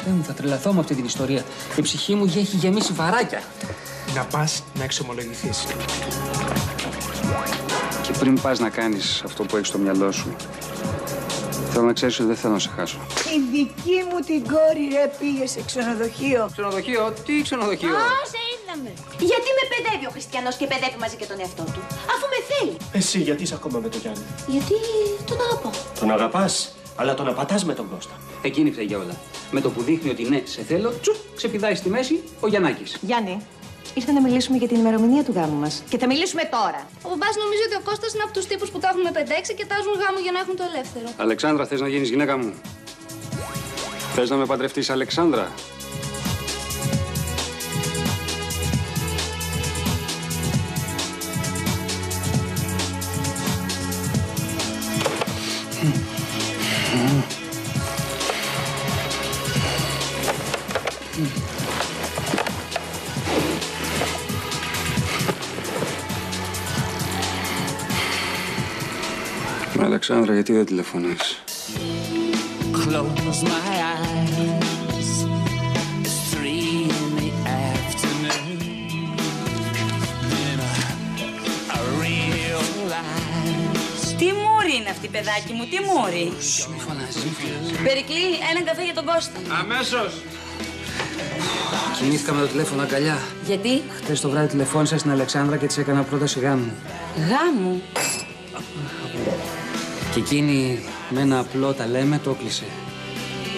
Θεέ μου, θα τρελαθώ με αυτή την ιστορία. Η ψυχή μου έχει γεμίσει βαράκια. Να πας να εξομολογηθείς. Και πριν πας να κάνεις αυτό που έχεις στο μυαλό σου, θέλω να ξέρεις ότι δεν θέλω να σε χάσω. Η δική μου την κόρη ρε πήγε σε ξενοδοχείο. Ξενοδοχείο, τι ξενοδοχείο? Σε είδαμε. Γιατί με παιδεύει ο Χριστιανός και παιδεύει μαζί και τον εαυτό του, αφού με θέλει. Εσύ γιατί είσαι ακόμα με τον Γιάννη? Γιατί τον αγαπώ. Τον αγαπάς, αλλά τον απατάς με τον Κώστα. Εκείνη φταίει για όλα. Με το που δείχνει ότι ναι, σε θέλω, τσουπ, ξεπηδάει στη μέση ο Γιαννάκης. Γιάννη, ήρθα να μιλήσουμε για την ημερομηνία του γάμου μας. Και θα μιλήσουμε τώρα. Ο μπαμπάς νομίζει ότι ο Κώστας είναι από τους τύπους που τα έχουν με 5-6 και τάζουν γάμο για να έχουν το ελεύθερο. Αλεξάνδρα, θες να γίνεις γυναίκα μου? Θες να με παντρευτείς, Αλεξάνδρα? Αλεξάνδρα, γιατί δεν τηλεφωνείς? Close my eyes. It's 3 in the afternoon. Then I realize. Τι μούρη είναι αυτή, παιδάκι μου, τι μούρη. Μη φωνάζεις, μη φωνάζεις. Περικλή, έναν καφέ για τον Κώστα. Αμέσως! Κοιμήθηκα με το τηλέφωνο αγκαλιά. Γιατί? Χθες το βράδυ τηλεφώνησα στην Αλεξάνδρα και της έκανα πρόταση γάμου. Γάμου. Και εκείνη με ένα απλό τα λέμε το έκλεισε.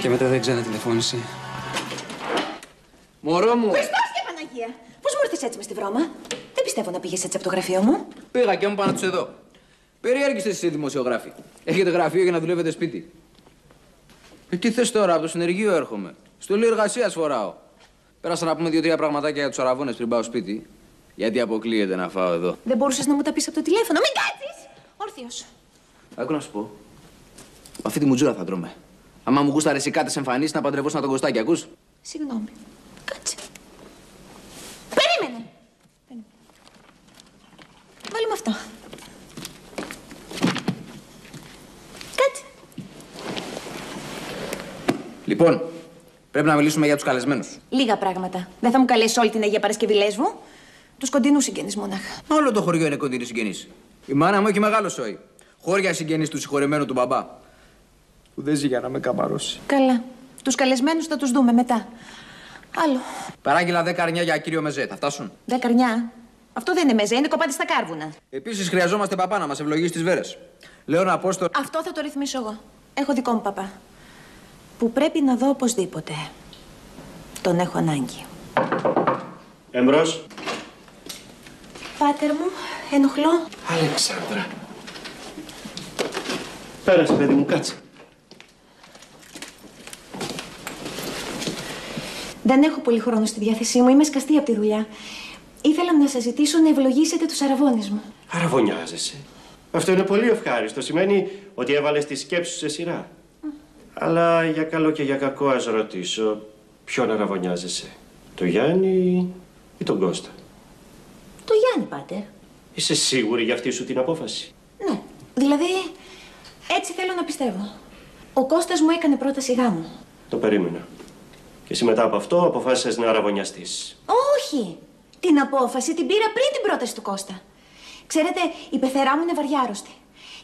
Και μετά δεν ξανατηλεφώνησε. Μωρό μου! Χριστός και Παναγία! Πώς μου ήρθες έτσι μες στη βρώμα? Δεν πιστεύω να πήγες έτσι από το γραφείο μου. Πήγα και μου πάνω τους εδώ. Περιέργιστες εσείς δημοσιογράφοι. Έχετε γραφείο για να δουλεύετε σπίτι. Τι θες τώρα, από το συνεργείο έρχομαι. Στολή εργασίας φοράω. Πέρασα να πούμε 2-3 πραγματάκια για τους αραβώνες πριν πάω σπίτι. Γιατί αποκλείεται να φάω εδώ. Δεν μπορούσες να μου τα πεις από το τηλέφωνο. Μην κάτσεις! Όρθιος. Άκου να σου πω. Με αυτή τη μουτζούρα θα τρώμε. Άμα μου γούσταρε εσύ κάτι εμφανίσεις να παντρευόσουν τον Κωστάκη, ακούς? Συγγνώμη. Κάτσε. Περίμενε. Βάλε με αυτό. Κάτσε. Λοιπόν, πρέπει να μιλήσουμε για τους καλεσμένους. Λίγα πράγματα. Δεν θα μου καλέσει όλη την Αγία Παρασκευή Λέσβου. Τους κοντινούς συγγενείς μόναχα. Όλο το χωριό είναι κοντινή συγγενής. Η μάνα μου έχει μεγάλο σόι. Χώρια συγγενείς του συγχωρεμένου του μπαμπά. Που δεν ζει για να με καμαρώσει. Καλά. Τους καλεσμένους θα τους δούμε μετά. Άλλο. Παράγγειλα 10 αρνιά για κύριο Μεζέ. Θα φτάσουν? 10 αρνιά. Αυτό δεν είναι μεζέ, είναι κοπάτι στα κάρβουνα. Επίσης χρειαζόμαστε παπά να μας ευλογήσει τις βέρες. Λέω να πω στο... Αυτό θα το ρυθμίσω εγώ. Έχω δικό μου παπά. Που πρέπει να δω οπωσδήποτε. Τον έχω ανάγκη. Εμπρός. Πάτερ μου, ενοχλώ. Αλεξάνδρα. Πέρασε, παιδί μου, κάτσε. Δεν έχω πολύ χρόνο στη διάθεσή μου. Είμαι σκαστή από τη δουλειά. Ήθελα να σας ζητήσω να ευλογήσετε τους αραβώνες μου. Αραβωνιάζεσαι. Αυτό είναι πολύ ευχάριστο. Σημαίνει ότι έβαλες τη σκέψη σου σε σειρά. Αλλά για καλό και για κακό ας ρωτήσω, ποιον αραβωνιάζεσαι? Το Γιάννη ή τον Κώστα? Το Γιάννη, πάτερ. Είσαι σίγουρη για αυτή σου την απόφαση? Ναι. Δηλαδή, έτσι θέλω να πιστεύω. Ο Κώστας μου έκανε πρόταση γάμου. Το περίμενα. Και εσύ μετά από αυτό αποφάσισες να αραβωνιαστείς. Όχι! Την απόφαση την πήρα πριν την πρόταση του Κώστα. Ξέρετε, η πεθερά μου είναι βαριά άρρωστη.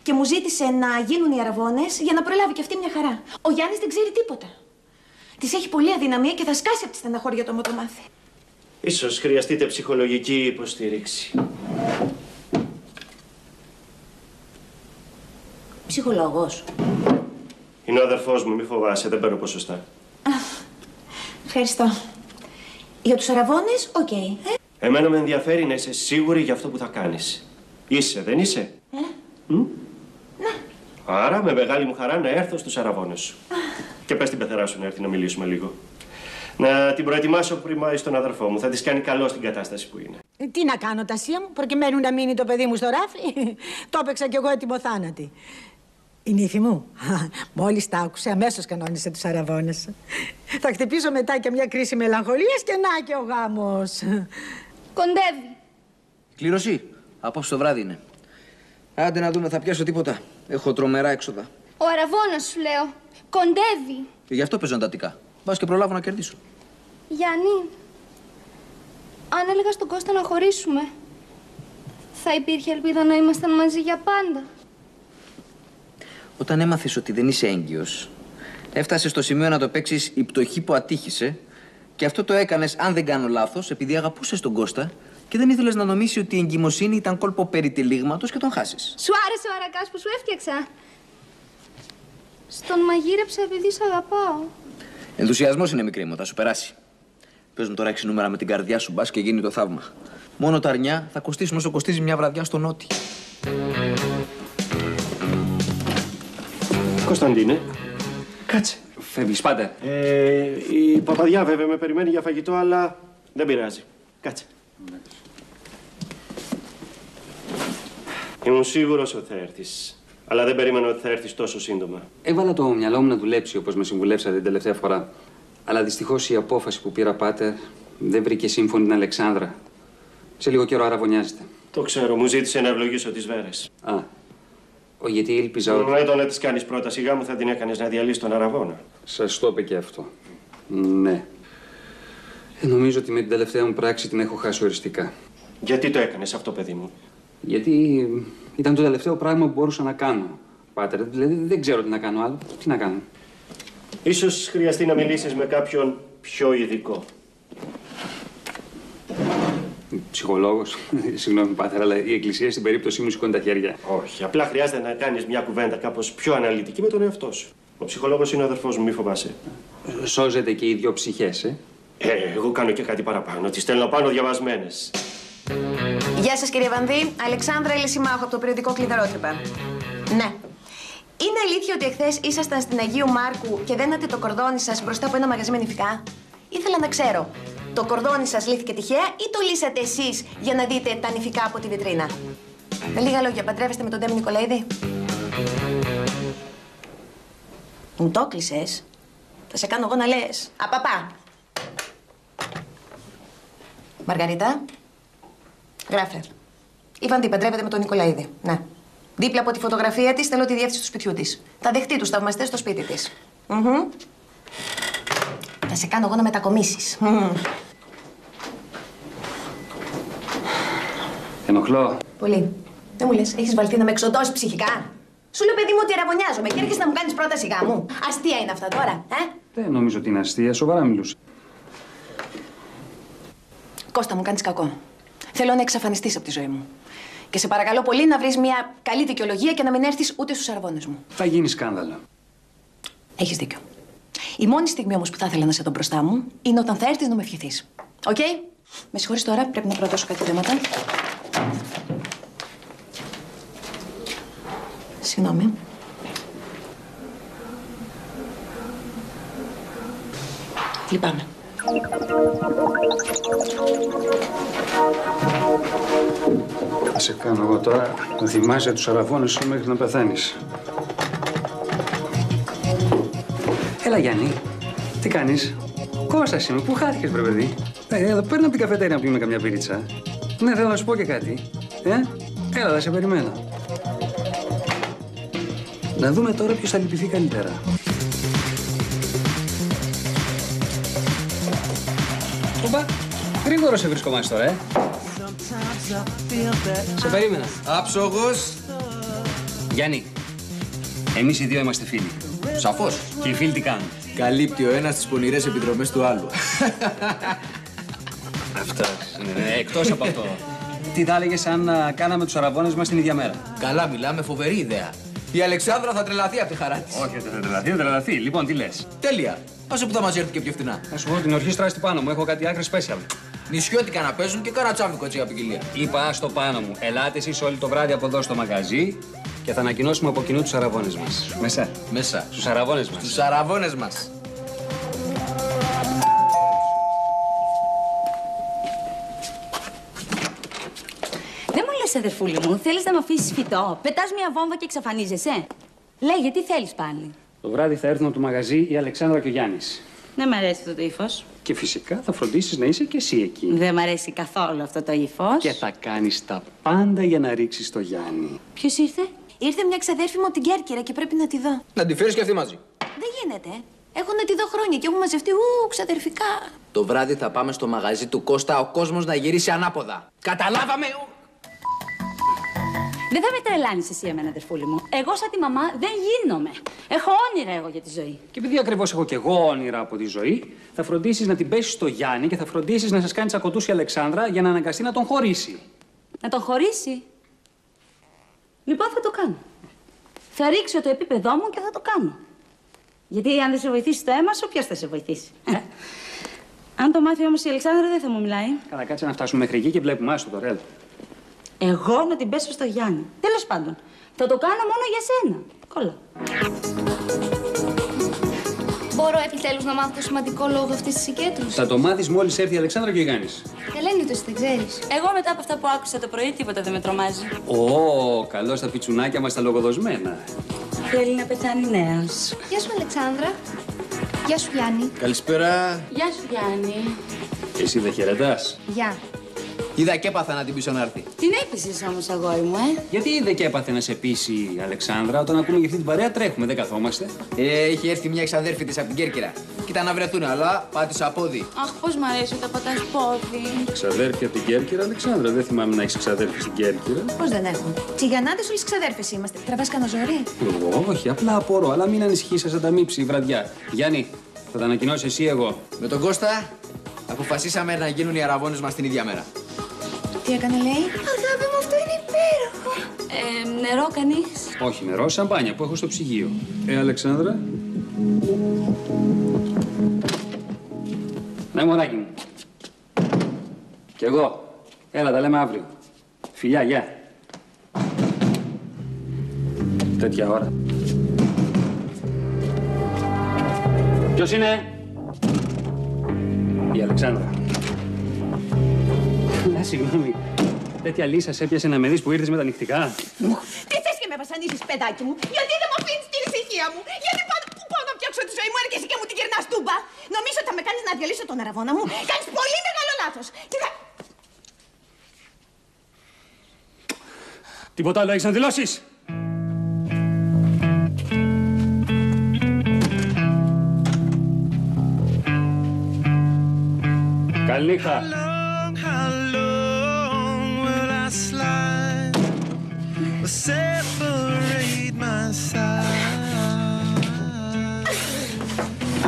Και μου ζήτησε να γίνουν οι αραβώνες για να προλάβει κι αυτή μια χαρά. Ο Γιάννης δεν ξέρει τίποτα. Της έχει πολλή αδυναμία και θα σκάσει από τη στεναχώρια του άμα το μάθει. Ίσως χρειαστείτε ψυχολογική υποστήριξη. Ψυχολόγος. Είναι ο αδερφός μου, μη φοβάσαι, δεν παίρνω ποσοστά. Ευχαριστώ. Για τους αραβώνες, οκ. Εμένα με ενδιαφέρει να είσαι σίγουρη για αυτό που θα κάνεις. Είσαι, δεν είσαι? Ναι. Άρα, με μεγάλη μου χαρά να έρθω στους αραβώνες σου. Και πες την πεθερά σου να έρθει να μιλήσουμε λίγο. Να την προετοιμάσω πριν πάει στον αδερφό μου. Θα της κάνει καλό στην κατάσταση που είναι. Τι να κάνω, Τασία μου, προκειμένου να μείνει το παιδί μου στο ράφι. Το έπαιξα κι εγώ έτοιμοθάνατη. Η νύφη μου, μόλις τα άκουσε, αμέσως κανόνισε τους αραβώνες. Θα χτυπήσω μετά και μια κρίση μελαγχολίας και να και ο γάμος. Κοντεύει. Κλήρωση. Απόψε το βράδυ είναι. Άντε να δούμε, θα πιάσω τίποτα. Έχω τρομερά έξοδα. Ο αραβώνας σου λέω. Κοντεύει. Και γι' αυτό παίζω εντατικά. Μπας και προλάβω να κερδίσω. Γιάννη, αν έλεγα στον Κώστα να χωρίσουμε, θα υπήρχε ελπίδα να ήμασταν μαζί για πάντα. Όταν έμαθες ότι δεν είσαι έγκυος, έφτασες στο σημείο να το παίξεις η πτωχή που ατύχησε και αυτό το έκανες, αν δεν κάνω λάθος, επειδή αγαπούσες τον Κώστα και δεν ήθελες να νομίσει ότι η εγκυμοσύνη ήταν κόλπο περιτυλίγματος και τον χάσεις. Σου άρεσε ο αρακάς που σου έφτιαξα? Στον μαγείρεψα επειδή σ' αγαπάω. Ενθουσιασμός είναι, μικρή μου, θα σου περάσει. Πες μου τώρα 6 νούμερα με την καρδιά σου, μπας και γίνει το θαύμα. Μόνο τα αρνιά θα κοστίσουν όσο κοστίζει μια βραδιά στο Νότι. Κωνσταντίνε, κάτσε. Φεύγεις, πάτερ. Η παπαδιά βέβαια με περιμένει για φαγητό, αλλά δεν πειράζει. Κάτσε. Ήμουν σίγουρος ότι θα έρθεις. Αλλά δεν περίμενα ότι θα έρθεις τόσο σύντομα. Έβαλα το μυαλό μου να δουλέψει όπως με συμβουλεύσατε την τελευταία φορά. Αλλά δυστυχώς η απόφαση που πήρα, πάτερ, δεν βρήκε σύμφωνη την Αλεξάνδρα. Σε λίγο καιρό αραβωνιάζεται. Το ξέρω, μου ζήτησε να ευλογήσω τις Βέρες. Α. Γιατί ήλπιζα ότι. Όταν να της κάνεις πρόταση γάμου, θα την έκανες να διαλύσει τον Αραβώνα. Σας το είπε και αυτό. Ναι. Νομίζω ότι με την τελευταία μου πράξη την έχω χάσει οριστικά. Γιατί το έκανες αυτό, παιδί μου? Γιατί ήταν το τελευταίο πράγμα που μπορούσα να κάνω, πάτερ. Δηλαδή δεν ξέρω τι να κάνω άλλο. Τι να κάνω. Ίσως χρειαστεί να μιλήσεις με κάποιον πιο ειδικό. Ψυχολόγος. Συγγνώμη, πάτερ, αλλά η Εκκλησία στην περίπτωσή μου σηκώνει τα χέρια. Όχι, απλά χρειάζεται να κάνεις μια κουβέντα κάπως πιο αναλυτική με τον εαυτό σου. Ο ψυχολόγος είναι ο αδερφός μου, μη φοβάσαι. Σώζεται και οι δύο ψυχές, Εγώ κάνω και κάτι παραπάνω. Τις στέλνω πάνω διαβασμένες. Γεια σας, κύριε Βανδύ. Αλεξάνδρα Ελισημάχου από το περιοδικό Κλειδαρότρυπα. Ναι. Είναι αλήθεια ότι εχθές ήσασταν στην Αγίου Μάρκου και δένατε το κορδόνι σας μπροστά από ένα μαγαζί με νηφικά? Ήθελα να ξέρω, το κορδόνι σας λύθηκε τυχαία ή το λύσατε εσείς για να δείτε τα νηφικά από τη βιτρίνα? Με λίγα λόγια, παντρεύεστε με τον Ντέμι Νικολαίδη? Μου το κλεισες. Θα σε κάνω εγώ να λες. Απαπά. Μαργαρίτα. Γράφε. Η Βανδύ παντρεύεται με τον Νικολαίδη. Ναι. Δίπλα από τη φωτογραφία της θέλω τη διεύθυνση του σπιτιού της. Θα δεχτεί τους θαυμαστές στο σπίτι της. Θα σε κάνω εγώ να μετακομίσεις. Ενοχλώ. Πολύ. Δεν μου λες, έχεις βαλθεί να με εξοντώσεις ψυχικά? Σου λέω, παιδί μου, ότι αραβωνιάζομαι και έρχεσαι να μου κάνεις πρόταση γάμου. Αστεία είναι αυτά τώρα, Δεν νομίζω ότι είναι αστεία, σοβαρά μιλούσα. Κώστα, μου κάνεις κακό. Θέλω να εξαφανιστείς από τη ζωή μου. Και σε παρακαλώ πολύ να βρεις μια καλή δικαιολογία και να μην έρθεις ούτε στους αραβώνες μου. Θα γίνει σκάνδαλο. Έχεις δίκιο. Η μόνη στιγμή όμως που θα ήθελα να σε δω μπροστά μου είναι όταν θα έρθεις να με ευχηθείς. Οκ? Με συγχωρείς τώρα, πρέπει να προδώσω κάτι θέματα. Συγγνώμη. Λυπάμαι. Θα σε κάνω εγώ τώρα να θυμάσαι τους αραβώνες σου μέχρι να πεθάνεις. Έλα, Γιάννη. Τι κάνεις? Κώστας είμαι. Πού χάθηκες, βρε παιδί? Έλα, παίρνω από την καφετέρια να πιούμε καμιά πίριτσα. Ναι, θέλω να σου πω και κάτι. Έλα, θα σε περιμένω. Να δούμε τώρα ποιος θα λυπηθεί καλύτερα. Οπα, γρήγορο σε βρίσκω μάλιστα τώρα, Σε περίμενα. Άψογος. Γιάννη, εμείς οι δύο είμαστε φίλοι. Σαφώς. Και οι φίλοι τι κάνουν? Καλύπτει ο ένας τις πονηρές επιδρομές του άλλου. Αυτό. Εκτός από αυτό. Τι θα έλεγες αν κάναμε τους αραβώνες μας την ίδια μέρα? Καλά, μιλάμε, φοβερή ιδέα. Η Αλεξάνδρα θα τρελαθεί από τη χαρά της. Όχι, δεν θα τρελαθεί, θα τρελαθεί. Λοιπόν, τι λες? Τέλεια. Άσε που θα μας έρθει και πιο φθηνά. Θα σου πω την ορχήστρα στη πάνω μου, έχω κάτι άκρη special. Νησιώτικα να παίζουν και κάνα τσάμικο έτσι για ποικιλία. Είπα στο πάνω μου, ελάτε εσείς όλοι το βράδυ από εδώ στο μαγαζί και θα ανακοινώσουμε από κοινού τους αραβώνες μας. Μέσα. Μέσα. Στους αραβώνες μας. Στους αραβώνες μας. Δεν μου λες, αδερφούλη μου, θέλεις να με αφήσεις φυτό? Πετάς μια βόμβα και εξαφανίζεσαι. Λέγε, τι θέλεις πάλι? Το βράδυ θα έρθουν από το μαγαζί η Αλεξάνδρα και ο Γιάννης. Δεν μ' αρέσει αυτό το ύφος. Και φυσικά θα φροντίσεις να είσαι και εσύ εκεί. Δεν μ' αρέσει καθόλου αυτό το ύφος. Και θα κάνεις τα πάντα για να ρίξεις το Γιάννη. Ποιος ήρθε? Ήρθε μια ξαδέρφη μου από την Κέρκυρα και πρέπει να τη δω. Να τη φέρεις και αυτή μαζί. Δεν γίνεται. Έχουν τη δω χρόνια και έχουν μαζευτεί ξαδερφικά. Το βράδυ θα πάμε στο μαγαζί του Κώστα ο κόσμος να γυρίσει ανάποδα. Καταλάβαμε! Δεν θα με τρελάνεις εσύ εμένα, αδερφούλη μου. Εγώ σαν τη μαμά δεν γίνομαι. Έχω όνειρα εγώ για τη ζωή. Και επειδή ακριβώς έχω και εγώ όνειρα από τη ζωή, θα φροντίσεις να την πέσεις στο Γιάννη και θα φροντίσεις να σας κάνει τσακωτούση η Αλεξάνδρα για να αναγκαστεί να τον χωρίσει. Να τον χωρίσει? Λοιπόν, θα το κάνω. Θα ρίξω το επίπεδό μου και θα το κάνω. Γιατί αν δεν σε βοηθήσει το αίμα σου, ποιος θα σε βοηθήσει? Αν το μάθει όμως η Αλεξάνδρα, δεν θα μου μιλάει. Καλά, κάτσε να φτάσουμε μέχρι εκεί και βλέπουμε άστο το ρέλ. Εγώ να την πέσω στο Γιάννη. Τέλος πάντων, θα το κάνω μόνο για σένα. Κόλλα. Μπορώ επιτέλους να μάθω το σημαντικό λόγο αυτής της συγκέντρωσης? Θα το μάθεις μόλις έρθει η Αλεξάνδρα και ο Γιάννης. Ελένη, το εσύ δεν ξέρεις. Εγώ μετά από αυτά που άκουσα το πρωί, τίποτα δεν με τρομάζει. Καλώς τα πιτσουνάκια μας τα λογοδοσμένα. Θέλει να πεθάνει νέος. Γεια σου, Αλεξάνδρα. Γεια σου, Γιάννη. Καλησπέρα. Γεια σου, Γιάννη. Εσύ δεν χαιρετάς? Γεια. Είδα και έπαθα να την πείσω να έρθει. Την έπεισες όμως, αγόρι μου, Γιατί είδε και έπαθε να σε πείσει η Αλεξάνδρα? Όταν ακούμε για αυτή την παρέα τρέχουμε, δεν καθόμαστε. Είχε έρθει μια εξαδέρφη της από την Κέρκυρα. Κοίτα να βρεθούν, αλλά πάτησα πόδι. Αχ, πώς μ' αρέσει όταν πατάς πόδι. Ξαδέρφη από την Κέρκυρα, Αλεξάνδρα. Δεν θυμάμαι να έχεις ξαδέρφη στην Κέρκυρα. Πώς δεν έχω? Τσιγανάτες όλες ξαδέρφες είμαστε. Τραβάς κανένα ζόρι? Όχι, απλά απορώ, αλλά μην ανησυχείς, θα τα μίψει η βραδιά. Γιάννη, θα τα ανακοινώσεις εσύ εγώ. Με τον Κώστα αποφασίσαμε να γίνουν οι αραβώνες μας την ίδια μέρα. Τι έκανε, λέει? Αγάπη μου, αυτό είναι υπέροχο. Νερό κανείς? Όχι, νερό, σαμπάνια που έχω στο ψυγείο. Αλεξάνδρα. Ναι, μωράκι μου. Κι εγώ. Έλα, τα λέμε αύριο. Φιλιά, γεια. Τέτοια ώρα. Ποιος είναι? Η Αλεξάνδρα. Συγγνώμη. Τέτοια λύσα σε έπιασε να με δεις που ήρθες με τα νυχτικά. Τι θες και με βασανίζεις, παιδάκι μου? Γιατί δεν μου αφήνεις την ησυχία μου? Γιατί πάντα που πάω να φτιάξω τη ζωή μου έρχεσαι και μου την γυρνάς τούμπα? Νομίζω ότι θα με κάνεις να διαλύσω τον αραβώνα μου. Κάνεις πολύ μεγάλο λάθος. Τίποτα άλλο έχεις να δηλώσεις? Καλή νύχτα. Separate my side.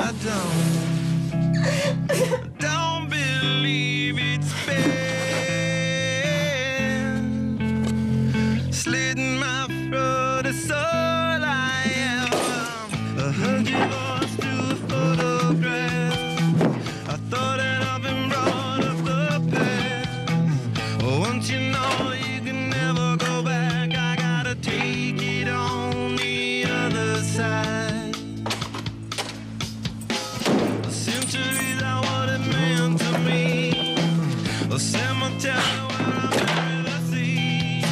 I don't believe it's fair. Slit my throat, it's all I am. I heard your voice through a photograph. I thought that I've been brought up the past. Once you know you can never go back, I gotta take it on the other side. Centuries are what it meant to me. A cemetery where I bury the sea.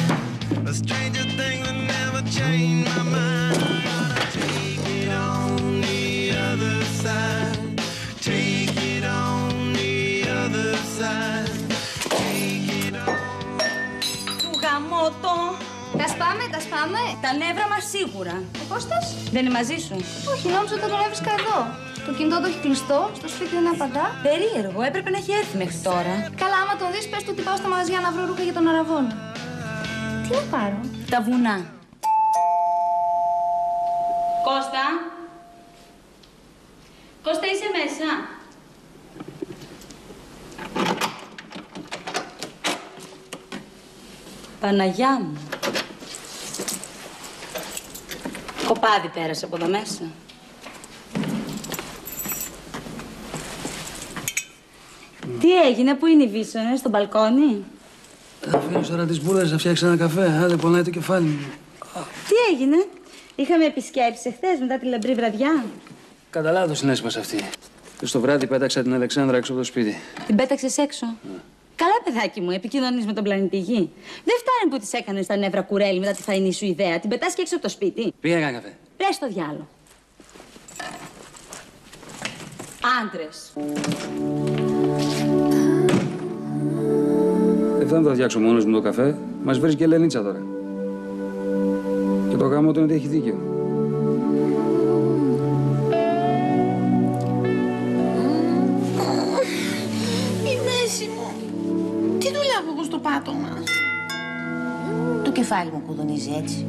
A stranger thing that never changed my mind. I gotta take it on the other side. Take it on the other side. Take it on. Του γαμώτο. Τα σπάμε, τα σπάμε. Τα νεύρα μας σίγουρα. Ο Κώστας? Δεν είναι μαζί σου? Όχι, νόμιζα ότι τον έβρισκα εδώ. Το κινητό του έχει κλειστό, στο σπίτι δεν απαντά. Περίεργο, έπρεπε να έχει έρθει μέχρι τώρα. Καλά, άμα τον δεις, πες του ότι πάω στο μαγαζιά να βρω ρούχα για τον αραβώνα. Τι να πάρω? Τα βουνά. Κώστα. Κώστα, είσαι μέσα? Παναγιά μου. Κοπάδι πέρασε από εδώ μέσα. Τι έγινε, πού είναι η Βίσσονα, στο μπαλκόνι? Θα αφήνεις τώρα τις μπουρδες να φτιάξει ένα καφέ. Άντε, πονάει το κεφάλι μου. Τι έγινε, είχαμε επισκέψεις εχθές μετά τη λαμπρή βραδιά. Κατά λάθος την έσπασα αυτή. Και στο βράδυ πέταξα την Αλεξάνδρα έξω από το σπίτι. Την πέταξες έξω? Καλά, παιδάκι μου, επικοινωνείς με τον πλανήτη Γη. Δεν φτάνει που της έκανες τα νεύρα κουρέλι μετά τη φαϊνή σου ιδέα. Την πετάς και έξω από το σπίτι. Πήγα ένα καφέ. Πες το διάλο. Άντρες. Δεν θα το φτιάξω μόνος μου το καφέ. Μας βρει και Ελενίτσα τώρα. Και το γάμο του είναι ότι έχει δίκιο. πάτωμα. Το κεφάλι μου κουδουνίζει έτσι.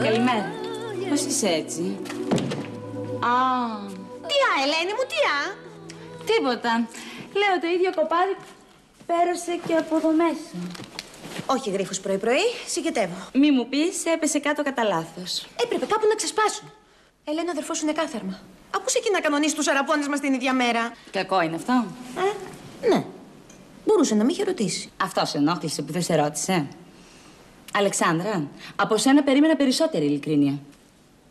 Καλημέρα. Πώς είσαι έτσι? Τι Ελένη μου, τι Τίποτα. Λέω το ίδιο κοπάδι πέρασε και από εδώ μέσα. Όχι γρίφους πρωί-πρωί, συγκετεύω. Μη μου πεις, έπεσε κάτω κατά λάθος. Έπρεπε κάπου να ξεσπάσω. Ελένη, ο αδερφός σου είναι κάθαρμα. Ακούσε εκεί να κανονίσει τους αραπώνες μας την ίδια μέρα. Κακό είναι αυτό. Ναι. Μπορούσε να με είχε ρωτήσει. Αυτό σε ενόχλησε που δεν σε ρώτησε. Αλεξάνδρα, από σένα περίμενα περισσότερη ειλικρίνεια.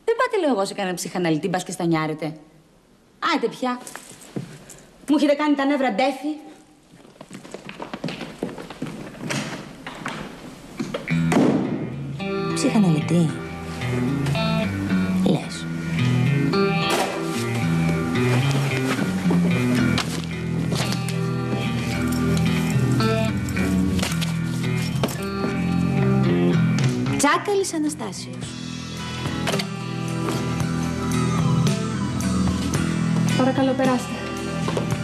Δεν πάτε, λέω εγώ, σε κανένα ψυχαναλυτή, μπας και στανιάρετε. Άντε πια. Μου έχετε κάνει τα νεύρα ντέφι. Ψυχαναλυτή. Λες. Τσάκαλης Αναστάσιος. Παρακαλώ, περάστε.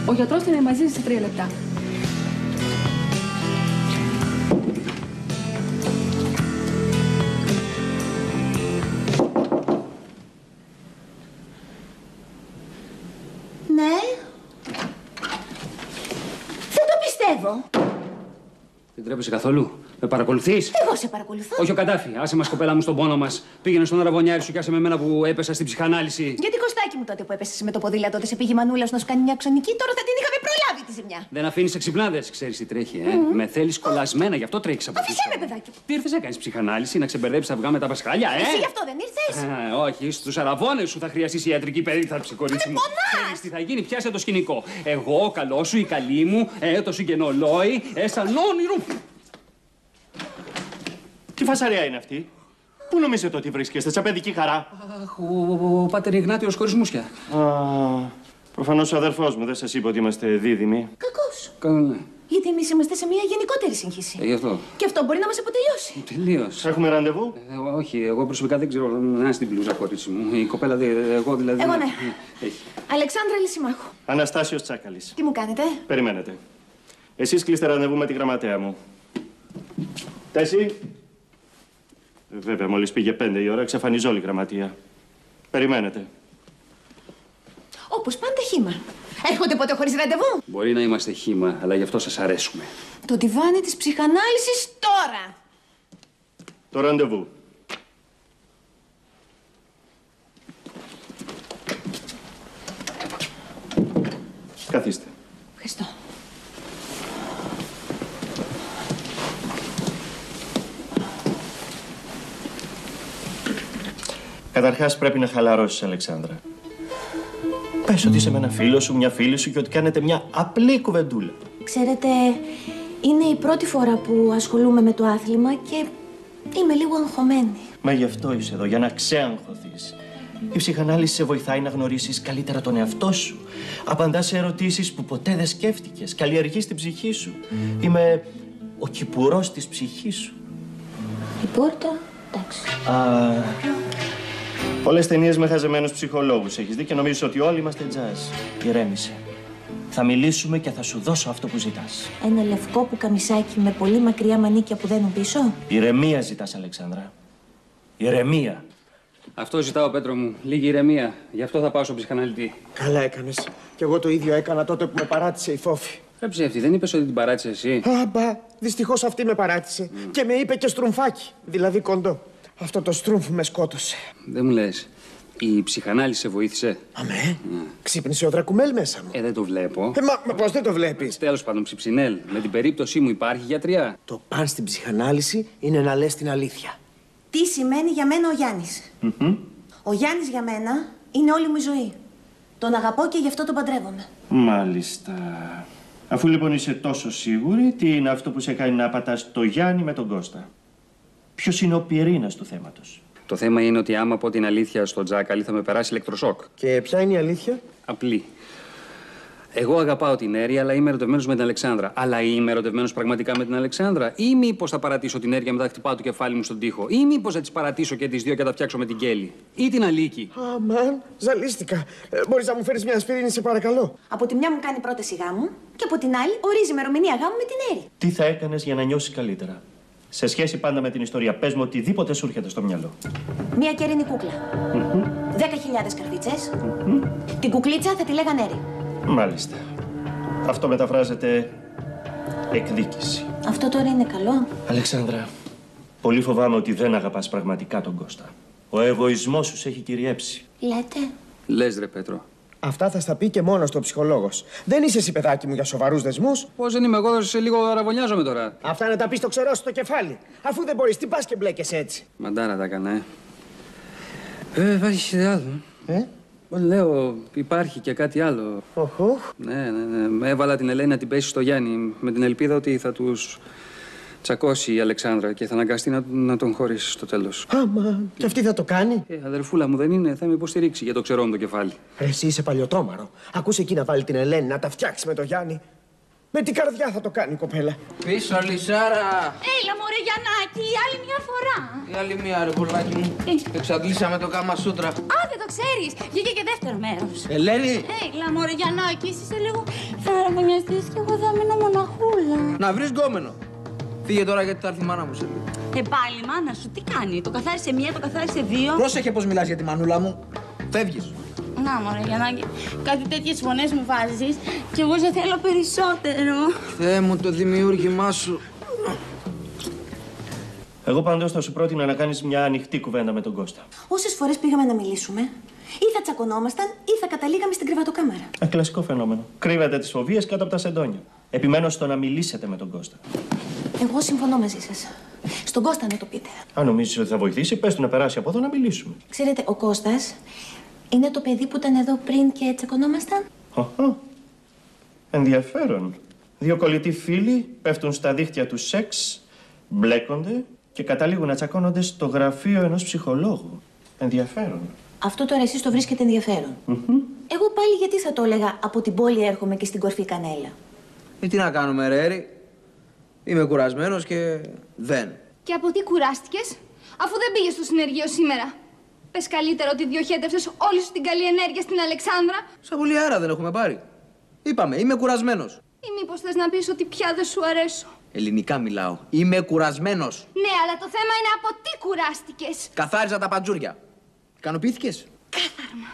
Ο γιατρός είναι μαζί σας σε 3 λεπτά. Ναι. Δεν το πιστεύω. Δεν τρέπεσαι καθόλου. Με παρακολουθείς? Εγώ σε παρακολουθώ. Όχι ο Καντάφη. Άσε μας, κοπέλα μου, στον πόνο μας. Πήγαινε στον αραβωνιάρη σου και άσε με εμένα που έπεσα στην ψυχανάλυση. Γιατί Κωστάκι μου τότε που έπεσες με το ποδήλατο, δεν σε πήγε η Μανούλα να σου κάνει μια ξενική, τώρα θα την είχαμε προλάβει τη ζημιά. Δεν αφήνεις εξυπνάδες, ξέρεις τι τρέχει, Με θέλεις κολλασμένα, γι' αυτό τρέχεις από πίσω. Αφήσέ με, παιδάκι. Τι ήρθες, έκανες ψυχανάλυση, να ξεμπερδέψεις αυγά με τα πασχάλια, Εσύ γι' αυτό δεν ήρθες. Όχι, στους αραβώνες σου θα χρειαστείς ιατρική περίθαλψη, κορίτσι μου. Ξέρεις τι θα γίνει, πιάσε το σκηνικό. Εγώ, ο καλός σου, η καλή μου, το συγγενολόι, σαν όνειρο. Τι φασαρία είναι αυτή? Πού νομίζετε ότι βρίσκεστε, σαν παιδική χαρά? Αχ, ο Πάτερ Ιγνάτιος χωρίς μουσια. Προφανώς ο αδερφός μου δεν σας είπε ότι είμαστε δίδυμοι. Κακός. Ναι. Γιατί εμείς είμαστε σε μια γενικότερη σύγχυση. Γι' αυτό. Και αυτό μπορεί να μας αποτελειώσει. Τελείως. Έχουμε ραντεβού? Όχι, εγώ προσωπικά δεν ξέρω να είναι στην μπλούζα, κορίτσι μου. Η κοπέλα, εγώ δηλαδή. Εγώ ναι. Αλεξάνδρα Λυσιμάχου. Αναστάσιος Τσάκαλης. Τι μου κάνετε? Περιμένετε. Εσείς κλείστε ραντεβού με τη γραμματέα μου. Τέσσι. Βέβαια, μόλις πήγε 5 η ώρα, εξαφανιζώ όλη η γραμματεία. Περιμένετε. Όπως πάντα χύμα. Έρχονται ποτέ χωρίς ραντεβού? Μπορεί να είμαστε χύμα, αλλά γι' αυτό σας αρέσουμε. Το τιβάνι της ψυχανάλυσης τώρα. Το ραντεβού. Καθίστε. Ευχαριστώ. Καταρχάς πρέπει να χαλαρώσεις, Αλεξάνδρα. Πες ότι είσαι με ένα φίλο σου, μια φίλη σου και ότι κάνετε μια απλή κουβεντούλα. Ξέρετε, είναι η πρώτη φορά που ασχολούμαι με το άθλημα και είμαι λίγο αγχωμένη. Μα γι' αυτό είσαι εδώ, για να ξεαγχωθείς. Η ψυχανάλυση σε βοηθάει να γνωρίσεις καλύτερα τον εαυτό σου. Απαντάς σε ερωτήσεις που ποτέ δεν σκέφτηκες. Καλλιεργείς την ψυχή σου. Είμαι ο κυπουρός της ψυχής σου. Η πόρτα, εντάξει. Πολλές ταινίες με χαζεμένους ψυχολόγους έχεις δει και νομίζεις ότι όλοι είμαστε τζαζ. Ηρέμησε. Θα μιλήσουμε και θα σου δώσω αυτό που ζητάς. Ένα λευκό πουκαμισάκι με πολύ μακριά μανίκια που δένουν πίσω. Ηρεμία ζητάς, Αλεξάνδρα. Ηρεμία. Αυτό ζητάω, Πέτρο μου. Λίγη ηρεμία. Γι' αυτό θα πάω στον ψυχαναλυτή. Καλά έκανες. Κι εγώ το ίδιο έκανα τότε που με παράτησε η Φόφη. Ρε ψεύτη, δεν είπες ότι την παράτησε εσύ? Μπα, δυστυχώς αυτή με παράτησε. Και με είπε και στρουμφάκι, δηλαδή κοντό. Αυτό το στρούμφ με σκότωσε. Δεν μου λες. Η ψυχανάλυση σε βοήθησε? Αμέ. Ξύπνησε ο Δρακουμέλ μέσα μου. Δεν το βλέπω. Μα πώς δεν το βλέπεις? Τέλος πάντων, Ψιψινέλ, με την περίπτωσή μου υπάρχει γιατριά. Το παν στην ψυχανάλυση είναι να λες την αλήθεια. Τι σημαίνει για μένα ο Γιάννης? Ο Γιάννης για μένα είναι όλη μου η ζωή. Τον αγαπώ και γι' αυτό τον παντρεύομαι. Μάλιστα. Αφού λοιπόν είσαι τόσο σίγουρη, τι είναι αυτό που σε κάνει να πατάς το Γιάννη με τον Κώστα? Ποιος είναι ο πυρήνας του θέματος? Το θέμα είναι ότι άμα πω την αλήθεια στον Τζάκαλη θα με περάσει ηλεκτροσόκ. Και ποια είναι η αλήθεια? Απλή. Εγώ αγαπάω την Έρη, αλλά είμαι ερωτευμένος με την Αλεξάνδρα. Αλλά είμαι ερωτευμένος πραγματικά με την Αλεξάνδρα, ή μήπως θα παρατήσω την Έρη και μετά χτυπάω το κεφάλι μου στον τοίχο, ή μήπως θα τις παρατήσω και τις δύο και θα τα φτιάξω με την Κέλλη. Ή την Αλίκη. Αμάν, ζαλίστηκα. Μπορείς να μου φέρεις μια ασπιρίνη, σε παρακαλώ? Από τη μια μου κάνει πρόταση γάμου και από την άλλη ορίζει ημερομηνία γάμου με την Έρη. Τι θα έκανες για να νιώσεις καλύτερα? Σε σχέση πάντα με την ιστορία, πες μου οτιδήποτε σου έρχεται στο μυαλό. Μια κερίνη κούκλα. 10.000 καρδίτσες. Την κουκλίτσα θα τη λέγαν Έρη. Μάλιστα. Αυτό μεταφράζεται εκδίκηση. Αυτό τώρα είναι καλό? Αλεξάνδρα, πολύ φοβάμαι ότι δεν αγαπάς πραγματικά τον Κώστα. Ο εγωισμός σου σε έχει κυριέψει. Λέτε? Λες, ρε Πέτρο. Αυτά θα στα πει και μόνος του ο ψυχολόγος. Δεν είσαι εσύ, παιδάκι μου, για σοβαρούς δεσμούς. Πώς δεν είμαι εγώ, σε λίγο αραβωνιάζομαι τώρα. Αυτά να τα πεις το ξερό στο κεφάλι. Αφού δεν μπορείς, τι πας και μπλέκεσαι έτσι? Μαντάρα τα έκανα, υπάρχει άλλο. Λέω, υπάρχει και κάτι άλλο. Ναι. Έβαλα την Ελένη να την πέσει στο Γιάννη με την ελπίδα ότι θα τους τσακώσει η Αλεξάνδρα και θα αναγκαστεί να τον χωρίσει στο τέλος. Άμα, και αυτή θα το κάνει. Αδερφούλα μου δεν είναι, θα με υποστηρίξει για το ξερό μου το κεφάλι. Εσύ είσαι παλιωτόμαρο. Ακούσε εκεί να βάλει την Ελένη να τα φτιάξει με το Γιάννη. Με την καρδιά θα το κάνει η κοπέλα. Πίσω, Λυσάρα! Έλα, μωρέ Γιαννάκη, άλλη μια φορά. Η άλλη μία, ρε πουλάκι μου. Εξαντλήσαμε το Κάμα Σούτρα. Α, δεν το ξέρεις. Βγήκε και δεύτερο μέρος. Ελένη! Έλα, μωρέ Γιαννάκη, εσύ είσαι λίγο θα αραβωνιαστείς και εγώ θα μείνω μοναχούλα. Να βρεις γκόμενο. Φύγε τώρα γιατί θα έρθει η μάνα μου σε λίγο. Πάλι, μάνα σου, τι κάνει? Το καθάρισε μία, το καθάρισε δύο. Πρόσεχε πώς μιλάς για τη μανούλα μου. Φεύγεις. Να, μωρέ Γιαννάκη, κάτι τέτοιες φωνές μου βάζεις και εγώ σε θέλω περισσότερο. Θεέ μου, το δημιούργημά σου. Εγώ πάντως θα σου πρότεινα να κάνεις μια ανοιχτή κουβέντα με τον Κώστα. Όσες φορές πήγαμε να μιλήσουμε, ή θα τσακωνόμασταν ή θα καταλήγαμε στην κρεβατοκάμαρα. Κλασικό φαινόμενο. Κρύβετε τις φοβίες κάτω από τα σεντόνια. Επιμένω στο να μιλήσετε με τον Κώστα. Εγώ συμφωνώ μαζί σας. Στον Κώστα να το πείτε. Αν νομίζεις ότι θα βοηθήσει, πες του να περάσει από εδώ να μιλήσουμε. Ξέρετε, ο Κώστας είναι το παιδί που ήταν εδώ πριν και τσακωνόμασταν. Ενδιαφέρον. Δύο κολλητοί φίλοι πέφτουν στα δίχτυα του σεξ, μπλέκονται και καταλήγουν να τσακώνονται στο γραφείο ενός ψυχολόγου. Ενδιαφέρον. Αυτό τώρα εσείς το βρίσκετε ενδιαφέρον. Εγώ πάλι γιατί θα το έλεγα από την πόλη έρχομαι και στην κορφή κανέλα. Τι να κάνουμε, ρε Έρη. Είμαι κουρασμένος και δεν. Και από τι κουράστηκες, αφού δεν πήγες στο συνεργείο σήμερα? Πες καλύτερα ότι διοχέτευσες όλη σου την καλή ενέργεια στην Αλεξάνδρα. Σαν πολύ αέρα δεν έχουμε πάρει. Είπαμε, είμαι κουρασμένος. Ή μήπως θες να πεις ότι πια δεν σου αρέσω? Ελληνικά μιλάω. Είμαι κουρασμένος. Ναι, αλλά το θέμα είναι από τι κουράστηκες. Καθάριζα τα παντζούρια. Ικανοποιήθηκες? Κάθαρμα.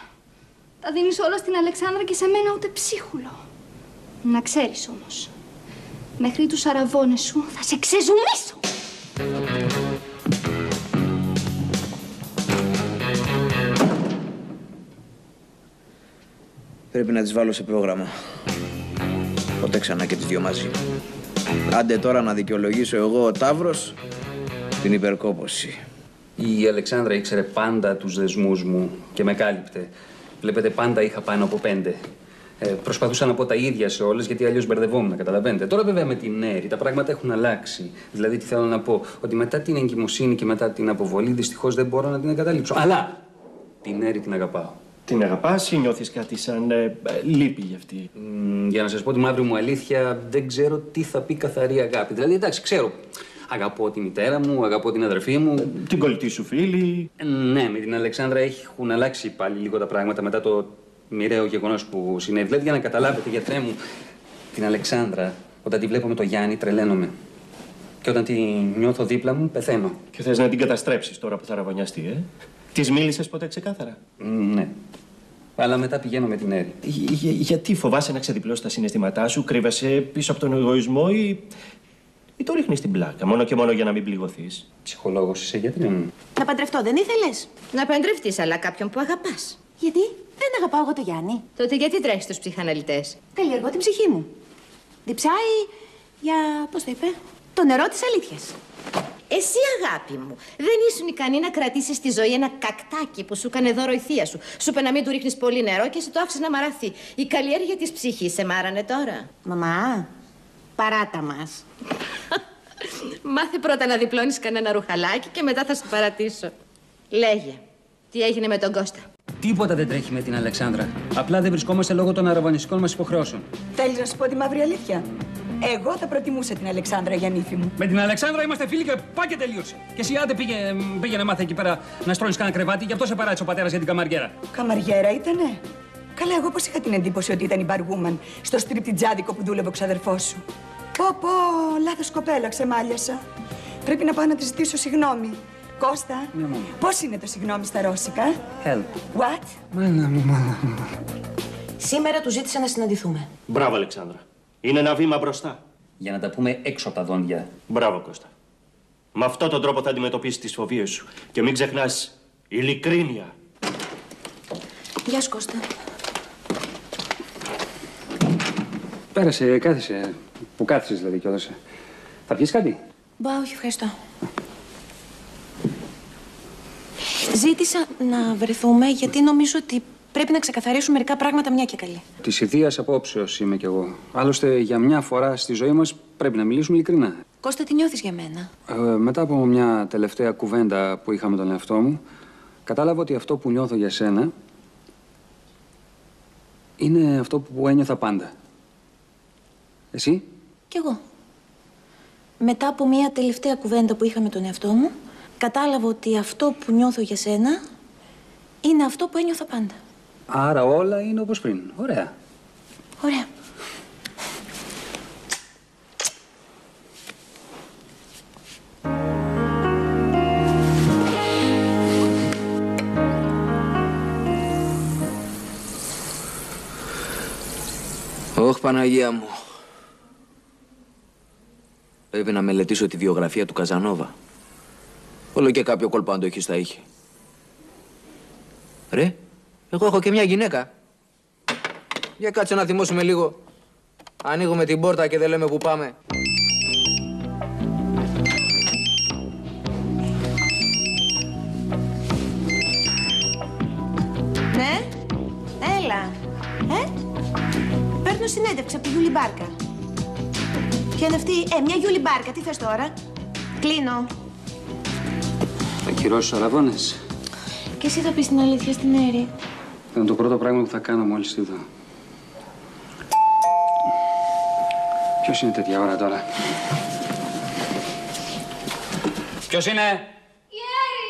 Τα δίνεις όλα στην Αλεξάνδρα και σε μένα ούτε ψίχουλο. Να ξέρεις όμως, μέχρι τους αραβώνες σου θα σε ξεζουμίσω. Πρέπει να τις βάλω σε πρόγραμμα. Ποτέ ξανά και τις δυο μαζί. Άντε τώρα να δικαιολογήσω εγώ ο Ταύρος την υπερκόπωση. Η Αλεξάνδρα ήξερε πάντα τους δεσμούς μου και με κάλυπτε. Βλέπετε, πάντα είχα πάνω από 5. Προσπαθούσα να πω τα ίδια σε όλες, γιατί αλλιώς μπερδευόμουν, καταλαβαίνετε. Τώρα, βέβαια, με την Έρη τα πράγματα έχουν αλλάξει. Δηλαδή, τι θέλω να πω, ότι μετά την εγκυμοσύνη και μετά την αποβολή, δυστυχώς δεν μπορώ να την εγκαταλείψω. Αλλά την Έρη την αγαπάω. Την αγαπάς ή νιώθεις κάτι σαν λύπη για αυτή? Για να σας πω τη μαύρη μου αλήθεια, δεν ξέρω τι θα πει καθαρή αγάπη. Δηλαδή, εντάξει, ξέρω. Αγαπώ τη μητέρα μου, αγαπώ την αδερφή μου. Την κολλητή σου φίλη. Ναι, με την Αλεξάνδρα έχουν αλλάξει πάλι λίγο τα πράγματα μετά το μοιραίο γεγονός που συνέβη. Δηλαδή, για να καταλάβετε, γιατρέ μου, την Αλεξάνδρα, όταν τη βλέπω με το Γιάννη, τρελαίνομαι. Και όταν τη νιώθω δίπλα μου, πεθαίνω. Και θες να την καταστρέψεις τώρα που θα ραβωνιαστεί, Της μίλησες ποτέ ξεκάθαρα? Ναι. Αλλά μετά πηγαίνω με την Έρη. Γιατί φοβάσαι να ξεδιπλώσεις τα συναισθήματά σου, κρύβεσαι πίσω από τον εγωισμό ή το ρίχνεις στην πλάκα, μόνο και μόνο για να μην πληγωθείς? Ψυχολόγος είσαι, γιατρέ μου. Να παντρευτώ δεν ήθελες? Να παντρευτείς, αλλά κάποιον που αγαπάς. Γιατί? Δεν αγαπάω εγώ το Γιάννη. Τότε γιατί τρέχεις στους ψυχαναλυτές? Καλλιεργώ την ψυχή μου. Διψάει για, πώς το είπε, το νερό της αλήθειας. Εσύ, αγάπη μου, δεν ήσουν ικανή να κρατήσεις στη ζωή ένα κακτάκι που σου έκανε δώρο η θεία σου. Σου είπε να μην του ρίχνεις πολύ νερό και εσύ το άφησες να μαραθεί. Η καλλιέργεια της ψυχής σε μάρανε τώρα. Μαμά, παράτα μας. Μάθε πρώτα να διπλώνεις κανένα ρουχαλάκι και μετά θα σου παρατήσω. Λέγε, τι έγινε με τον Κώστα? Τίποτα δεν τρέχει με την Αλεξάνδρα. Απλά δεν βρισκόμαστε λόγω των αραβωνιστικών μας υποχρεώσεων. Θέλεις να σου πω τη μαύρη αλήθεια? Εγώ θα προτιμούσα την Αλεξάνδρα για νύφη μου. Με την Αλεξάνδρα είμαστε φίλοι και πάει και τελείωσε. Και εσύ άντε πήγε να μάθει εκεί πέρα να στρώνεις κανένα κρεβάτι, γι' αυτό σε παράτησε ο πατέρας για την καμαριέρα. Καμαριέρα ήτανε? Καλά, εγώ πώς είχα την εντύπωση ότι ήταν η μπαργούμαν στο στριπτιτζάδικο που δούλευε ο ξαδερφός σου. Πω, λάθος κοπέλα, ξεμάλιασα. Πρέπει να πάω να τη ζητήσω συγγνώμη. Κώστα, πώς είναι το συγγνώμη στα ρώσικα? Help. What? Σήμερα του ζήτησα να συναντηθούμε. Μπράβο, Αλεξάνδρα. Είναι ένα βήμα μπροστά. Για να τα πούμε έξω από τα δόντια. Μπράβο, Κώστα. Με αυτόν τον τρόπο θα αντιμετωπίσεις τις φοβίες σου. Και μην ξεχνάς, ειλικρίνεια. Γεια σου, Κώστα. Πέρασε, κάθισε. Που κάθισες δηλαδή κιόλας. Θα πιεις κάτι? Μπα, όχι, ευχαριστώ. Ζήτησα να βρεθούμε γιατί νομίζω ότι πρέπει να ξεκαθαρίσουμε μερικά πράγματα μια και καλή. Της ιδίας απόψεως είμαι κι εγώ. Άλλωστε, για μια φορά στη ζωή μας πρέπει να μιλήσουμε ειλικρινά. Κώστα, τι νιώθεις για μένα? Μετά από μια τελευταία κουβέντα που είχα με τον εαυτό μου, κατάλαβα ότι αυτό που νιώθω για σένα είναι αυτό που ένιωθα πάντα. Εσύ? Κι εγώ. Μετά από μια τελευταία κουβέντα που είχα με τον εαυτό μου, κατάλαβα ότι αυτό που νιώθω για σένα είναι αυτό που ένιωθα πάντα. Άρα όλα είναι όπως πριν. Ωραία. Ωραία. Ωχ, Παναγία μου. Πρέπει να μελετήσω τη βιογραφία του Καζανόβα. Όλο και κάποιο κόλπο αντοχής θα είχε. Ρε, εγώ έχω και μια γυναίκα. Για κάτσε να θυμώσουμε λίγο. Ανοίγουμε την πόρτα και δεν λέμε που πάμε. Ναι, έλα. Παίρνω συνέντευξη από τη Γιούλη Μπάρκα. Ποια είναι αυτή? Μια Γιούλη Μπάρκα. Τι θες τώρα? Κλείνω. Θα ακυρώσεις τους αραβώνες. Και εσύ θα πεις την αλήθεια στην Έρη. Είναι το πρώτο πράγμα που θα κάνω μόλις τη δω. Ποιος είναι τέτοια ώρα τώρα? Ποιος είναι? Η Έρη.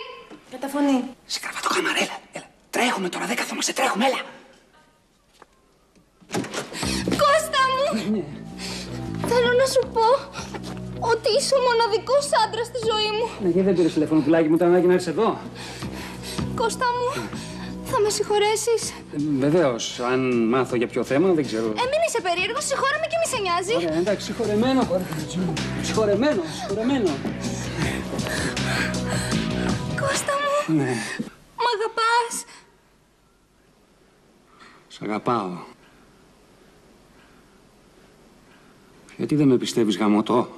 Καταφωνεί. Σε κραβατοκάμαρα, έλα. Τρέχουμε τώρα, δεν καθόμαστε, τρέχουμε, έλα. Κώστα μου! Ναι. Θέλω να σου πω ότι είσαι ο μοναδικός άντρας στη ζωή μου. Ναι, γιατί δεν πήρες τηλέφωνο, πουλάκι μου, ήταν ανάγκη να έρθεις εδώ. Κώστα μου, θα με συγχωρέσεις? Βεβαίως, αν μάθω για ποιο θέμα, δεν ξέρω. Μην είσαι περίεργος, συγχώραμε και μη σε νοιάζει. Ωραία, εντάξει, συγχωρεμένο, συγχωρεμένο. Κώστα μου, Ναι. μ' αγαπάς? Σ' αγαπάω. Γιατί δεν με πιστεύεις, γαμωτό?